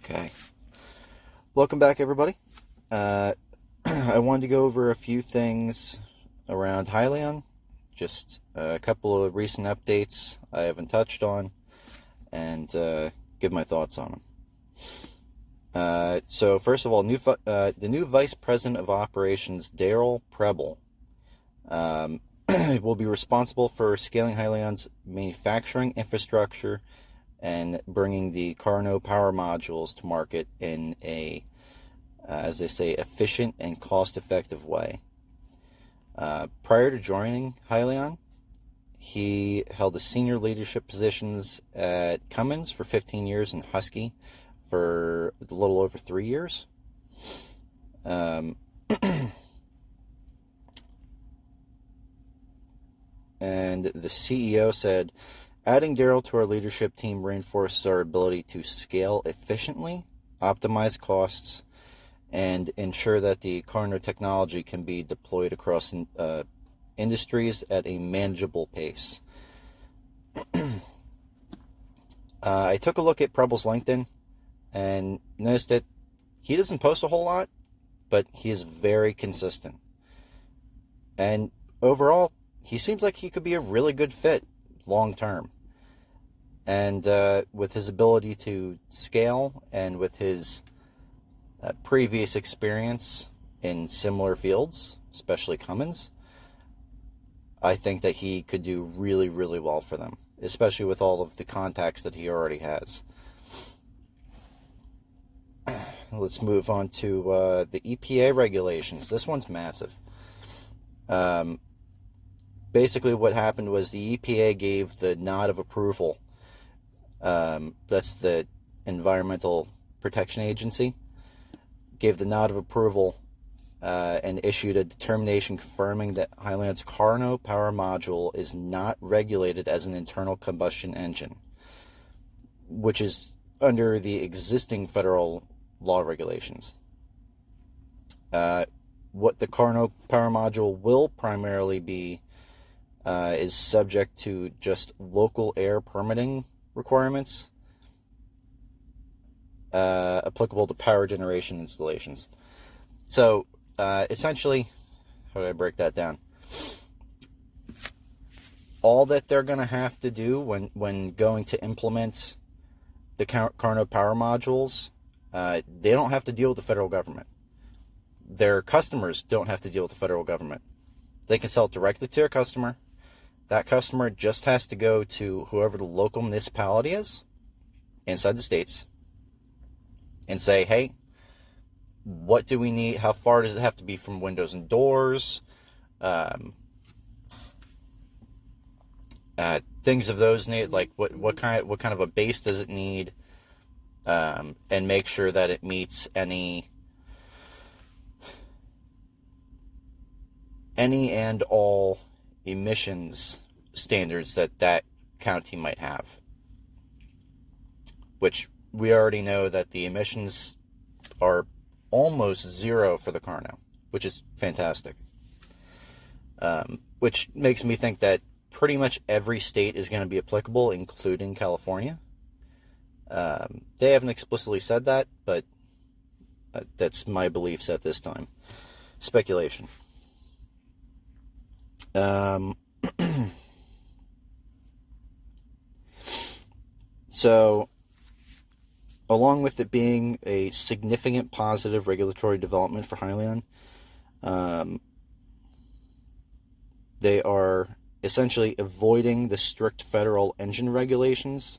Okay. Welcome back, everybody. I wanted to go over a few things around Hyliion, just a couple of recent updates I haven't touched on, and give my thoughts on them. So first of all, the new Vice President of Operations, Daryl Preble, will be responsible for scaling Hyliion's manufacturing infrastructure and bringing the Carno power modules to market in a, as they say, efficient and cost-effective way. Prior to joining Hyliion, he held the senior leadership positions at Cummins for 15 years and Husky for a little over 3 years. And the CEO said, adding Daryl to our leadership team reinforces our ability to scale efficiently, optimize costs, and ensure that the Carno technology can be deployed across industries at a manageable pace. I took a look at Preble's LinkedIn and noticed that he doesn't post a whole lot, but he is very consistent. And overall, he seems like he could be a really good fit long term. And with his ability to scale and with his previous experience in similar fields, especially Cummins, I think that he could do really, really well for them, especially with all of the contacts that he already has. Let's move on to the EPA regulations. This one's massive. Basically what happened was the EPA gave the nod of approval. That's the Environmental Protection Agency, gave the nod of approval and issued a determination confirming that Hyliion's Carno power module is not regulated as an internal combustion engine, which is under the existing federal law regulations. What the Carno power module will primarily be is subject to just local air permitting requirements applicable to power generation installations. So essentially, how do I break that down? All that they're going to have to do when going to implement the Carno power modules, they don't have to deal with the federal government. Their customers don't have to deal with the federal government. They can sell it directly to their customer. That customer just has to go to whoever the local municipality is inside the states and say, hey, what do we need? How far does it have to be from windows and doors? Things of those need, like what kind of a base does it need? And make sure that it meets any and all emissions standards that county might have, which we already know that the emissions are almost zero for the Carno, which is fantastic. Which makes me think that pretty much every state is going to be applicable, including California. They haven't explicitly said that, but that's my beliefs at this time. Speculation. So, along with it being a significant positive regulatory development for Hyliion, they are essentially avoiding the strict federal engine regulations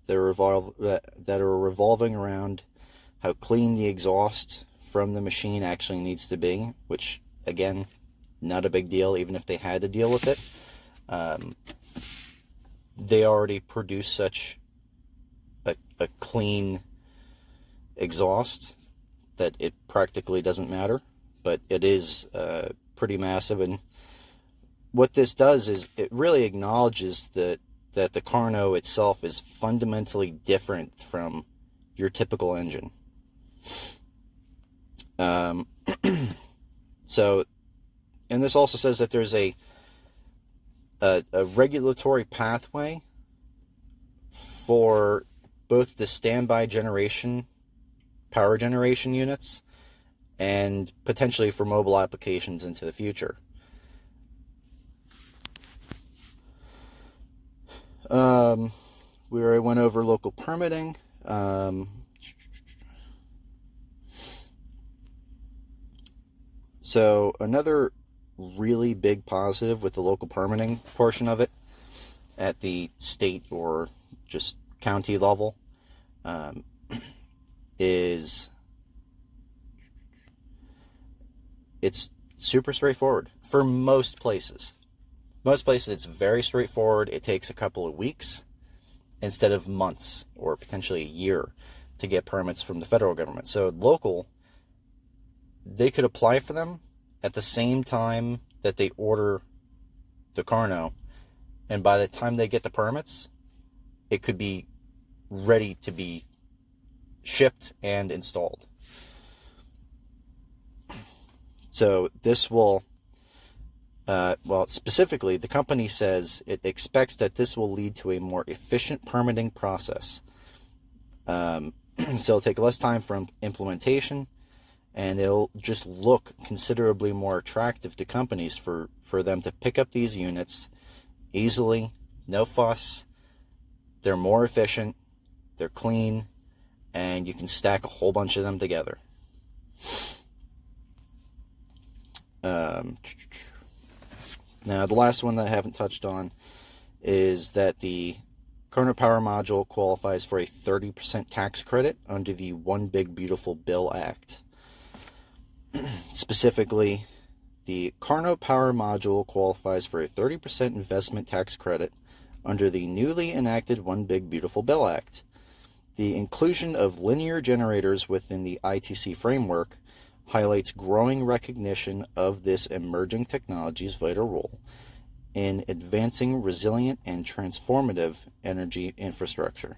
that are revolving around how clean the exhaust from the machine actually needs to be, which, again, not a big deal, even if they had to deal with it. They already produce such a clean exhaust that it practically doesn't matter, but it is pretty massive. And what this does is it really acknowledges that the Carno itself is fundamentally different from your typical engine. So, and this also says that there's a regulatory pathway for both the standby generation power generation units and potentially for mobile applications into the future. We already went over local permitting. So another really big positive with the local permitting portion of it at the state or just county level is it's super straightforward for most places. Most places it's very straightforward. It takes a couple of weeks instead of months or potentially a year to get permits from the federal government. So local, they could apply for them at the same time that they order the Carno, and by the time they get the permits, it could be ready to be shipped and installed. So this will, specifically, the company says it expects that this will lead to a more efficient permitting process. So it'll take less time for implementation, and it'll just look considerably more attractive to companies for them to pick up these units easily, no fuss. They're more efficient, they're clean, and you can stack a whole bunch of them together. Now, the last one that I haven't touched on is that the Carno Power Module qualifies for a 30% tax credit under the One Big Beautiful Bill Act. Specifically, the Carno Power Module qualifies for a 30% investment tax credit under the newly enacted One Big Beautiful Bill Act. The inclusion of linear generators within the ITC framework highlights growing recognition of this emerging technology's vital role in advancing resilient and transformative energy infrastructure.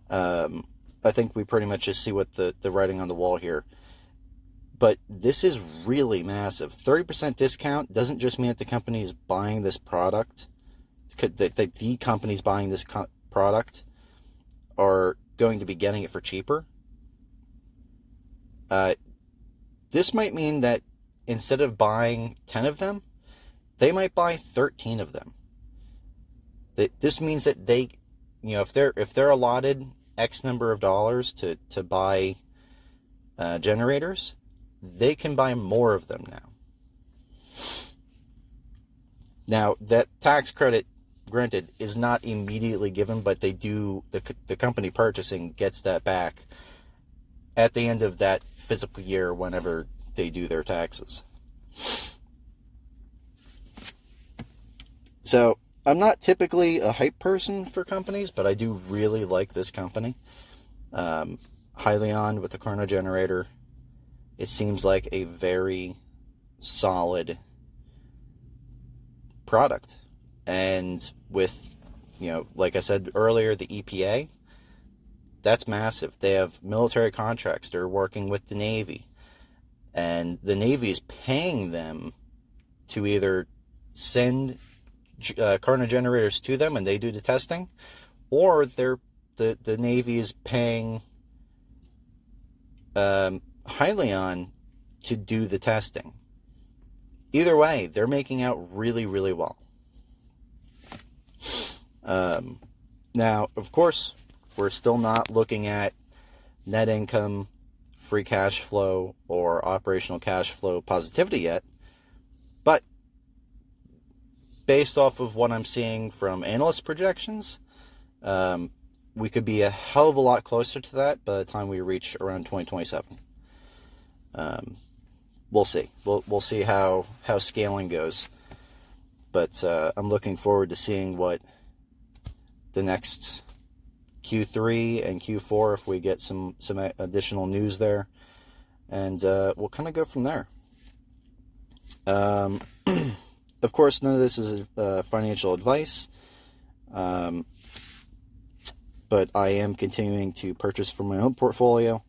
I think we pretty much just see what the writing on the wall here. But this is really massive. 30% discount doesn't just mean that the company is buying this product, that the companies buying this product are going to be getting it for cheaper. This might mean that instead of buying 10 of them, they might buy 13 of them. This means that they, if they're allotted X number of dollars to buy generators, they can buy more of them now. Now, that tax credit, granted, is not immediately given, but they do, the company purchasing gets that back at the end of that fiscal year whenever they do their taxes. So, I'm not typically a hype person for companies, but I do really like this company. Hyliion with the Carno generator, it seems like a very solid product. And with, like I said earlier, the EPA, that's massive. They have military contracts. They're working with the Navy. And the Navy is paying them to either send Carno generators to them and they do the testing, or the Navy is paying Hyliion to do the testing. Either way, they're making out really, really well. Now, of course, we're still not looking at net income, free cash flow, or operational cash flow positivity yet, but based off of what I'm seeing from analyst projections, we could be a hell of a lot closer to that by the time we reach around 2027. We'll see. We'll see how scaling goes, but I'm looking forward to seeing what the next Q3 and Q4, if we get some additional news there, and we'll kind of go from there. Of course, none of this is financial advice, but I am continuing to purchase from my own portfolio.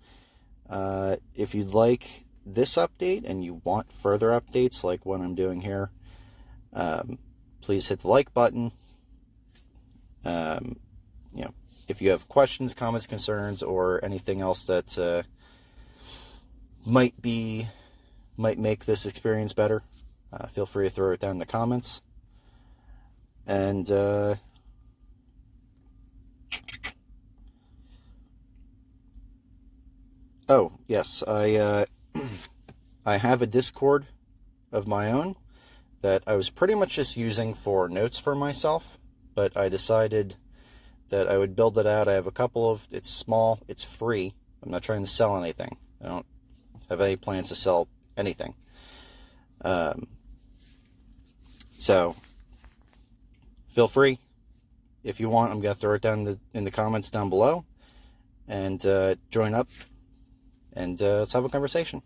If you'd like this update and you want further updates like what I'm doing here, please hit the like button. if you have questions, comments, concerns, or anything else that might make this experience better, feel free to throw it down in the comments. And oh yes, I have a Discord of my own that I was pretty much just using for notes for myself, but I decided that I would build it out. I have a couple of, it's small, it's free. I'm not trying to sell anything. I don't have any plans to sell anything. So feel free if you want. I'm going to throw it down in the comments down below, and join up, and let's have a conversation.